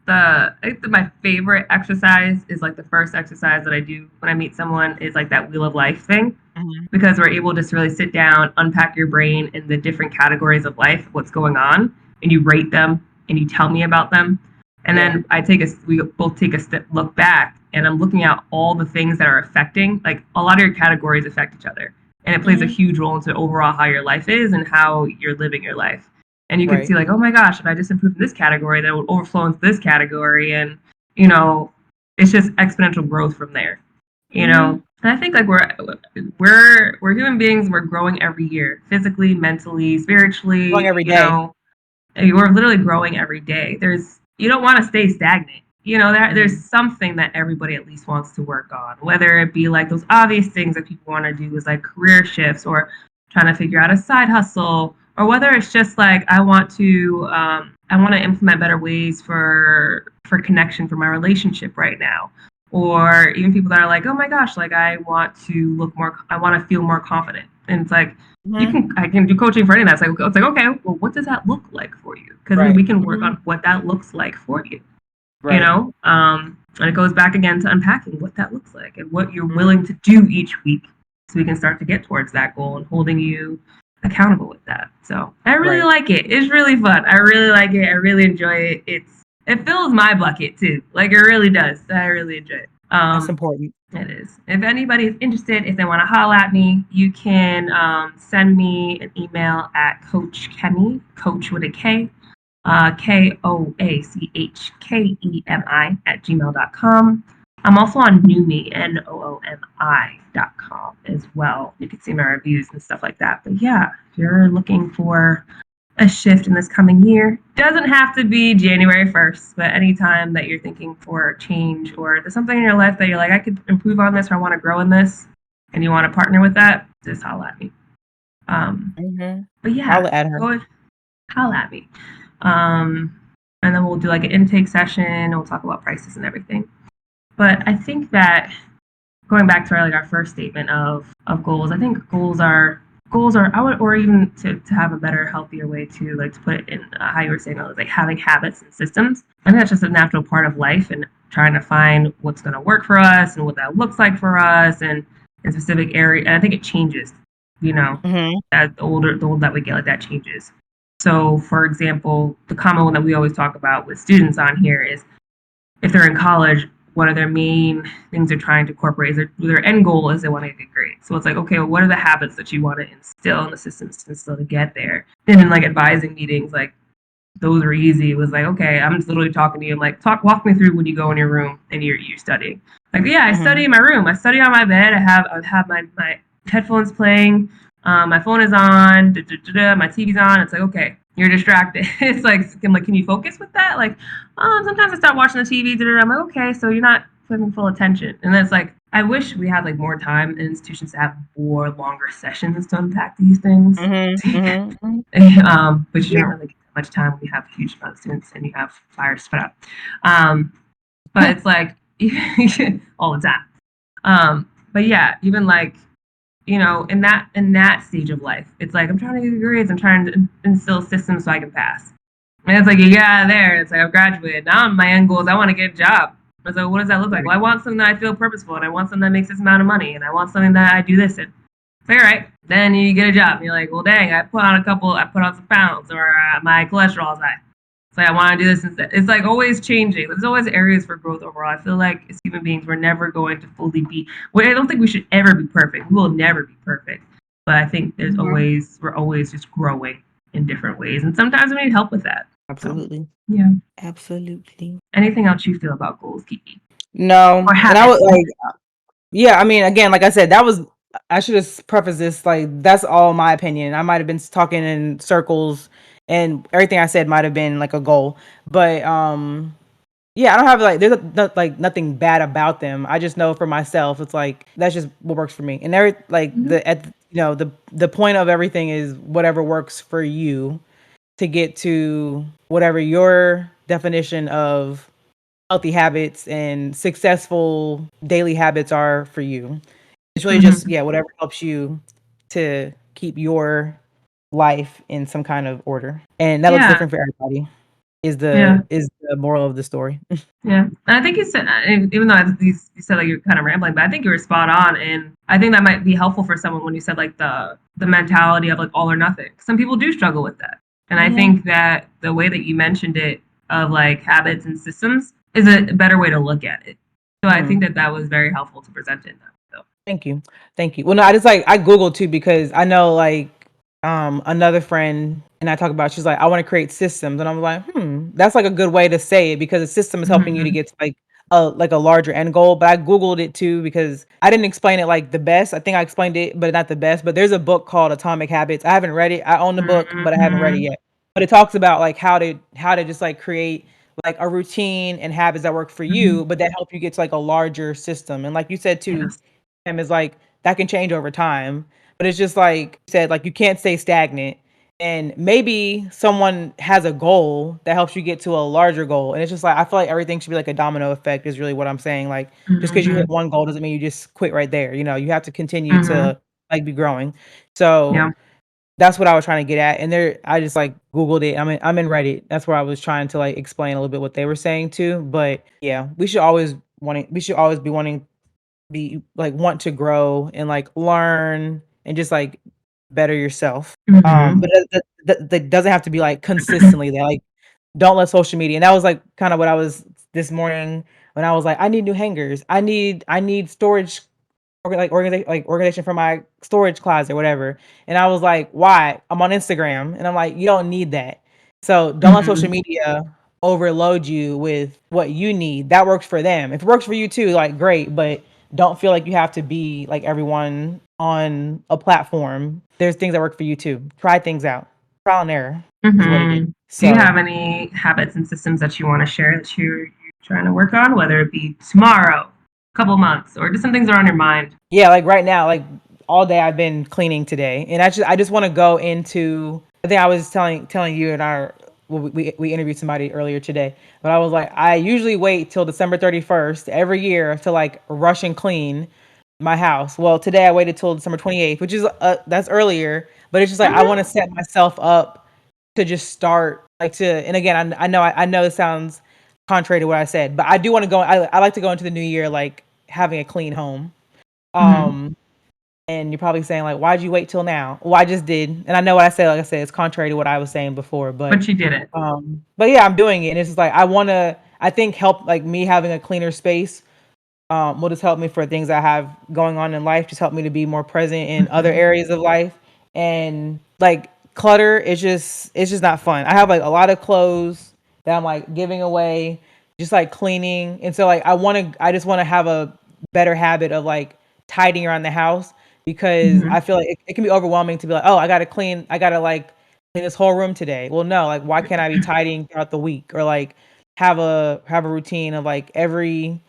B: I think that my favorite exercise is like the first exercise that I do when I meet someone is like that wheel of life thing,
A: Mhm.
B: because we're able to really sit down, unpack your brain in the different categories of life, what's going on, and you rate them and you tell me about them. And
A: Yeah.
B: then we both take a step, look back, and I'm looking at all the things that are affecting, like a lot of your categories affect each other. And it plays a
A: Mhm.
B: huge role into overall how your life is and how you're living your life. And you can
A: Right.
B: see, like, oh my gosh, if I just improved in this category, then it would overflow into this category. And, you know, it's just exponential growth from there, you
A: Mhm.
B: know? And I think like we're human beings. We're growing every year, physically, mentally,
A: Going
B: spiritually.
A: every day.
B: We're literally growing every day. You don't want to stay stagnant. There's
A: Mhm.
B: something that everybody at least wants to work on, whether it be like those obvious things that people want to do is like career shifts or trying to figure out a side hustle, or whether it's just like I want to implement better ways for connection for my relationship right now, or even people that are like, oh my gosh, like I want to feel more confident, and it's like
A: Mhm.
B: I can do coaching for any of that. It's like okay, well, what does that look like for you? Because then
A: Right.
B: we can work
A: Mhm.
B: on what that looks like for you.
A: Right.
B: And it goes back again to unpacking what that looks like and what you're willing
A: Mhm.
B: to do each week, so we can start to get towards that goal and holding you accountable with that. So I really
A: Right.
B: like it. It's really fun. I really like it. I really enjoy it. It fills my bucket too. Like it really does. I really enjoy it.
A: That's important.
B: It is. If anybody is interested, if they want to holler at me, you can send me an email at Coach Kemi, Coach with a K, KoachKemi at gmail.com. I'm also on Noomi, Noomi.com as well. You can see my reviews and stuff like that. But yeah, if you're looking for a shift in this coming year. Doesn't have to be January 1st, but anytime that you're thinking for change or there's something in your life that you're like, I could improve on this or I want to grow in this, and you want to partner with that, just holla at me. Um,
A: Mhm.
B: but yeah,
A: Holla at her.
B: go holla at me. Um, and then we'll do like an intake session and we'll talk about prices and everything. But I think that going back to our first statement of goals, I think goals are I would or even to have a better, healthier way to like to put it in how you were saying, like having habits and systems. I think that's just a natural part of life and trying to find what's going to work for us and what that looks like for us and in specific area. And I think it changes,
A: Mhm.
B: as the older that we get, like that changes. So, for example, the common one that we always talk about with students on here is if they're in college, one of their main things they're trying to incorporate is their end goal is they want to get good grades. So it's like, okay, well, what are the habits that you want to instill in the systems to instill to get there? And in like advising meetings, like those are easy. It was like, okay, I'm just literally talking to you. I'm like, walk me through when you go in your room and you're studying. Like, yeah, I study
A: Mhm.
B: in my room. I study on my bed. I have my headphones playing. My phone is on. My TV's on. It's like, okay, you're distracted. It's like, I'm like, can you focus with that? Like, sometimes I start watching the TV. I'm like, okay, so you're not putting full attention. And then it's like, I wish we had like more time in institutions to have more longer sessions to unpack these things.
A: Mhm. Mhm. Mhm.
B: But you
A: Yeah.
B: don't really get that much time when you have a huge amount of students and you have fires spread out. Um, but it's like all the time. But yeah, even like in that stage of life, it's like I'm trying to get grades. I'm trying to instill systems so I can pass. And it's like you get out of there, and it's like I've graduated. Now my end goal is I want to get a job. I so what does that look like?
A: Right.
B: Well, I want something that I feel purposeful, and I want something that makes this amount of money, and I want something that I do this in. It's like, all right. Then you get a job, and you're like, well, dang, I put on some pounds, or my cholesterol's high. It's like I want to do this instead. It's like always changing. There's always areas for growth overall. I feel like as human beings, we're never going to fully be. Well, I don't think we should ever be perfect. We will never be perfect. But I think
A: Mhm.
B: we're always just growing in different ways, and sometimes we need help with that. So
A: Absolutely.
B: yeah.
A: Absolutely.
B: Anything else you feel about goals, Kiki, or
A: No, and I would
B: habits?
A: like yeah, I mean, again, like I said, that was I should have prefaced this, like, that's all my opinion. I might have been talking in circles, and everything I said might have been like a goal. But, yeah, I don't have, like there's like, nothing bad about them. I just know for myself, it's like, that's just what works for me. And like,
B: Mhm.
A: the point of everything is whatever works for you to get to whatever your definition of healthy habits and successful daily habits are for you. It's really just,
B: Mhm.
A: yeah, whatever helps you to keep your life in some kind of order, and that looks
B: Yeah,
A: different for everybody.
B: yeah.
A: Is the moral of the story.
B: Yeah, and I think you said, even though you said like you're kind of rambling, but I think you were spot on, and I think that might be helpful for someone when you said like the mentality of like all or nothing. Some people do struggle with that, and I
A: Mhm,
B: think that the way that you mentioned it of like habits and systems is a better way to look at it. So I think
A: mhm.
B: that that was very helpful to present in that. So.
A: Thank you. Thank you. Well, no, I just like I Googled too because I know like another friend and I talk about she's like, I want to create systems. And I'm like, that's like a good way to say it because a system is helping you to
B: Mm-hmm.
A: get to like a larger end goal. But I Googled it too because I didn't explain it like the best. I think I explained it, but not the best. But there's a book called Atomic Habits. I haven't read it. I own the book, but I haven't read it
B: Mm-hmm.
A: yet. But it talks about like how to just like create like a routine and habits that work for
B: Mm-hmm.
A: you, but that help you get to like a larger system. And like you said too,
B: Yes.
A: is like that can change over time. But it's just like you said, like you can't stay stagnant. And maybe someone has a goal that helps you get to a larger goal. And it's just like I feel like everything should be like a domino effect is really what I'm saying. Like just because you
B: Mm-hmm.
A: hit one goal doesn't mean you just quit right there. You know, you have to continue
B: Mm-hmm.
A: to like be growing. So
B: Yeah.
A: that's what I was trying to get at. And there I just like Googled it. I'm in Reddit. That's where I was trying to like explain a little bit what they were saying too. But yeah, we should always be like want to grow and like learn and just like better yourself.
B: Mm-hmm.
A: But that doesn't have to be like consistently there. Like don't let social media. And that was like kind of what I was this morning when I was like, I need new hangers. I need storage organization for my storage closet or whatever. And I was like, why? I'm on Instagram. And I'm like, you don't need that. So don't let social
B: Mm-hmm.
A: media overload you with what you need. That works for them. If it works for you too, like great, but don't feel like you have to be like everyone on a platform. There's things that work for you too. Try things out. Trial and error is what it is.
B: Mm-hmm. Do you
A: So
B: have any habits and systems that you want to share that you're trying to work on, whether it be tomorrow, a couple months, or just some things that are on your mind?
A: yeah, like right now, like all day I've been cleaning today, and I just want to go into. I think I was telling you and our well, we interviewed somebody earlier today, but I was like, I usually wait till December 31st every year to like rush and clean my house. Well, today I waited till December 28th, which is that's earlier, but it's just like I want
B: Mm-hmm.
A: to set myself up to just start like to. And again, I know it sounds contrary to what I said, but I do want to go. I like to go into the new year like having a clean home.
B: Mm-hmm.
A: Um, and you're probably saying like, "Why'd you wait till now?" Well, I just did, and I know what I said. Like I said, it's contrary to what I was saying before,
B: But you did it.
A: but yeah, I'm doing it, and it's just like I wanna. I think help like me having a cleaner space will just help me for things I have going on in life, just help me to be more present in other
B: Mm-hmm.
A: areas of life. And like clutter it's just not fun. I have like a lot of clothes that I'm like giving away, just like cleaning. And so like I just want to have a better habit of like tidying around the house because
B: Mm-hmm.
A: I feel like it can be overwhelming to be like, oh, I gotta like clean this whole room today. Well, no, like why can't I be tidying throughout the week or like have a routine of like every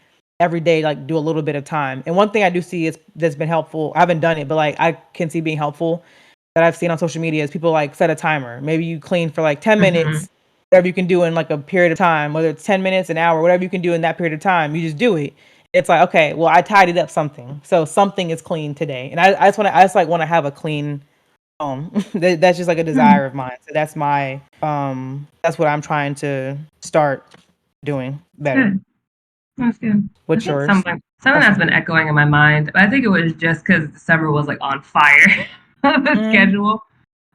A: day, like do a little bit of time. And one thing I do see is that's been helpful. I haven't done it, but like I can see being helpful that I've seen on social media is people like set a timer. Maybe you clean for like 10
B: Mm-hmm.
A: minutes, whatever you can do in like a period of time, whether it's 10 minutes, an hour, whatever you can do in that period of time, you just do it. It's like, okay, well, I tidied up something. So something is clean today. And I just like want to have a clean home. That's just like a
B: Mm-hmm.
A: desire of mine. So that's what I'm trying to start doing better.
B: Good. That's good. I
A: What's
B: think
A: yours?
B: something that's
A: Awesome.
B: been echoing in my mind, but I think it was just because December was like on fire of the
A: Mm,
B: schedule.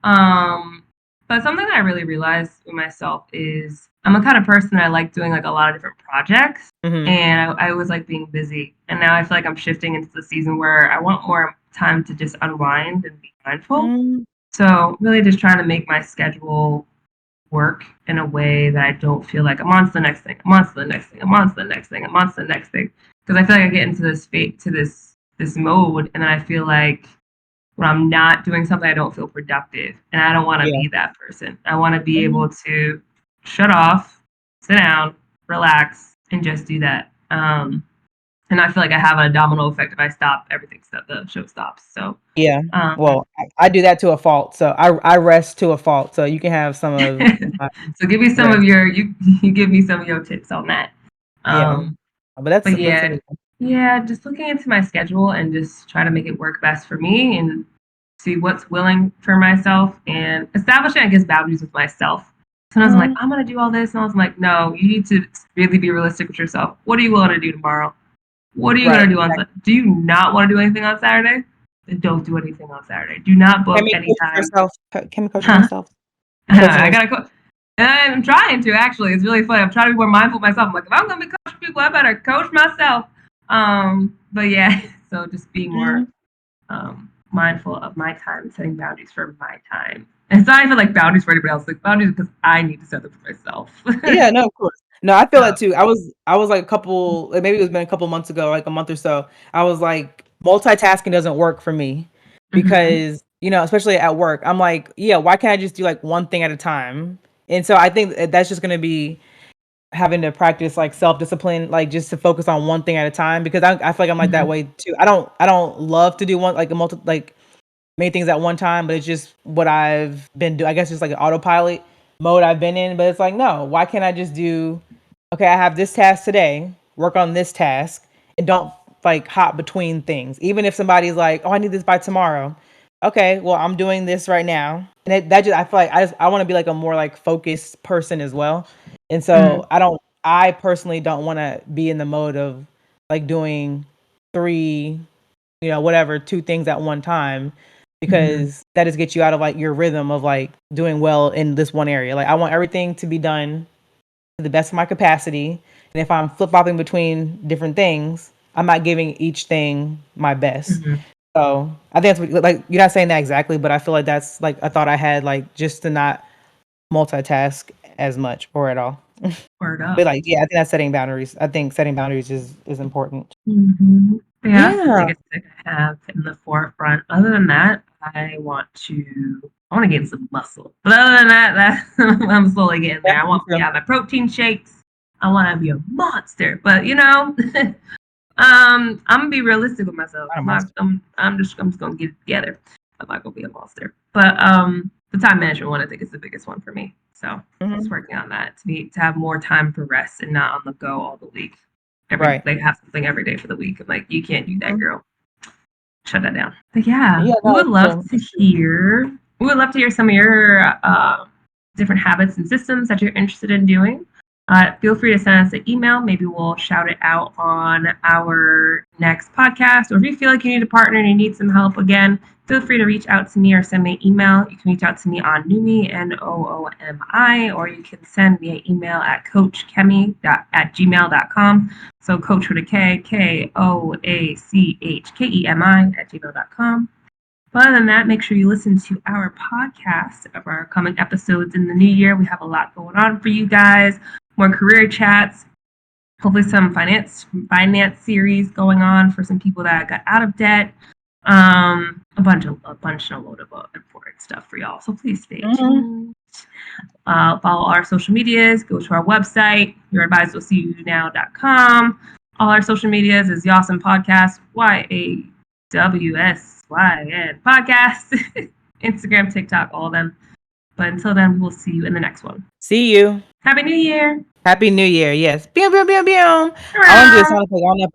B: Um, but something that I really realized with myself is I'm a kind of person that I like doing like a lot of different projects,
A: mhm.
B: and I was like being busy. And now I feel like I'm shifting into the season where I want more time to just unwind and be mindful.
A: Mm,
B: So really just trying to make my schedule work in a way that I don't feel like I'm on to the next thing, I'm on to the next thing, I'm on to the next thing, I'm on to the next thing. Because I feel like I get into this fate to this mode, and then I feel like when I'm not doing something, I don't feel productive, and I don't want to
A: yeah.
B: be that person. I want to be
A: Mhm.
B: able to shut off, sit down, relax, and just do that. And I feel like I have a domino effect if I stop, everything. The show stops. So,
A: Yeah.
B: um,
A: Well, I do that to a fault, so I rest to a fault, so you can have some of my
B: so give me some of
A: rest.
B: your you give me some of your tips on that.
A: Yeah.
B: Um,
A: But that's
B: but
A: amazing.
B: yeah, just looking into my schedule and just trying to make it work best for me. And see what's willing for myself and establishing, I guess, boundaries with myself. Sometimes I'm like, I'm going to do all this. And I was like, no, you need to really be realistic with yourself. What are you willing to do tomorrow? What are you going to do on Saturday? Do you not want to do anything on Saturday? Then don't do anything on Saturday. Do not book any time.
A: Can we coach myself?
B: I got to coach. I'm trying to, actually. It's really funny. I'm trying to be more mindful of myself. I'm like, if I'm going to be coaching people, I better coach myself. But yeah, so just being more mindful of my time, setting boundaries for my time. And it's not even like boundaries for anybody else, like boundaries because I need to set them for myself.
A: Yeah, no, of course. No, I feel that too. I was like maybe it's been a couple months ago, like a month or so. I was like, multitasking doesn't work for me because, especially at work, I'm like, yeah, why can't I just do like one thing at a time? And so I think that's just going to be having to practice like self-discipline, like just to focus on one thing at a time, because I feel like I'm like that way too. I don't love to do one, like many things at one time, but it's just what I've been doing. I guess it's like an autopilot mode I've been in, but it's like, no, why can't I just do, okay, I have this task today, work on this task, and don't like hop between things. Even if somebody's like, oh, I need this by tomorrow. Okay, well, I'm doing this right now. And that just, I feel like I want to be like a more like focused person as well. And so I personally don't want to be in the mode of like doing three, whatever, two things at one time, because that just gets you out of like your rhythm of like doing well in this one area. Like I want everything to be done to the best of my capacity. And if I'm flip-flopping between different things, I'm not giving each thing my best. So I think that's what, like, you're not saying that exactly, but I feel like that's like a thought I had, like just to not multitask as much or at all.
B: Word up.
A: But like, yeah, I think that's setting boundaries. I think setting boundaries is important.
B: Yeah, I guess I have in the forefront. Other than that, I want to gain some muscle. But other than that, I'm slowly getting there. I want to have my protein shakes. I want to be a monster. But I'm gonna be realistic with myself. I'm just gonna get it together. I'm not gonna be a monster. But the time management one I think is the biggest one for me. So just working on that to have more time for rest and not on the go all the week. Like have something every day for the week. I'm like, you can't do that, girl. Shut that down. But we would love to hear. We would love to hear some of your different habits and systems that you're interested in doing. Feel free to send us an email. Maybe we'll shout it out on our next podcast. Or if you feel like you need a partner and you need some help, again, feel free to reach out to me or send me an email. You can reach out to me on Noomi, Noomi, or you can send me an email at coachkemi@gmail.com. So coach with a K, KOACHKEMI@gmail.com. But other than that, make sure you listen to our podcast of our coming episodes in the new year. We have a lot going on for you guys. More career chats, hopefully some finance series going on for some people that got out of debt. A bunch of load of important stuff for y'all. So please stay tuned. Follow our social medias. Go to our website, youradvisorwillseeyounow.com. All our social medias is Yawsome Podcast, YAWSYN Podcast. Instagram, TikTok, all of them. But until then, we will see you in the next one.
A: See you.
B: Happy New Year.
A: Happy New Year. Yes. I want to do a sound effect on that.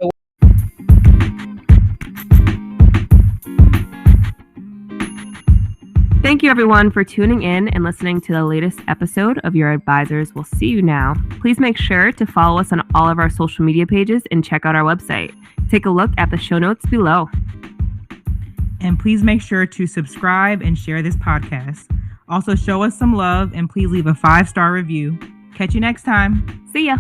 B: Thank you, everyone, for tuning in and listening to the latest episode of Your Advisors Will See You Now. Please make sure to follow us on all of our social media pages and check out our website. Take a look at the show notes below.
A: And please make sure to subscribe and share this podcast. Also, show us some love and please leave a 5-star review. Catch you next time.
B: See ya.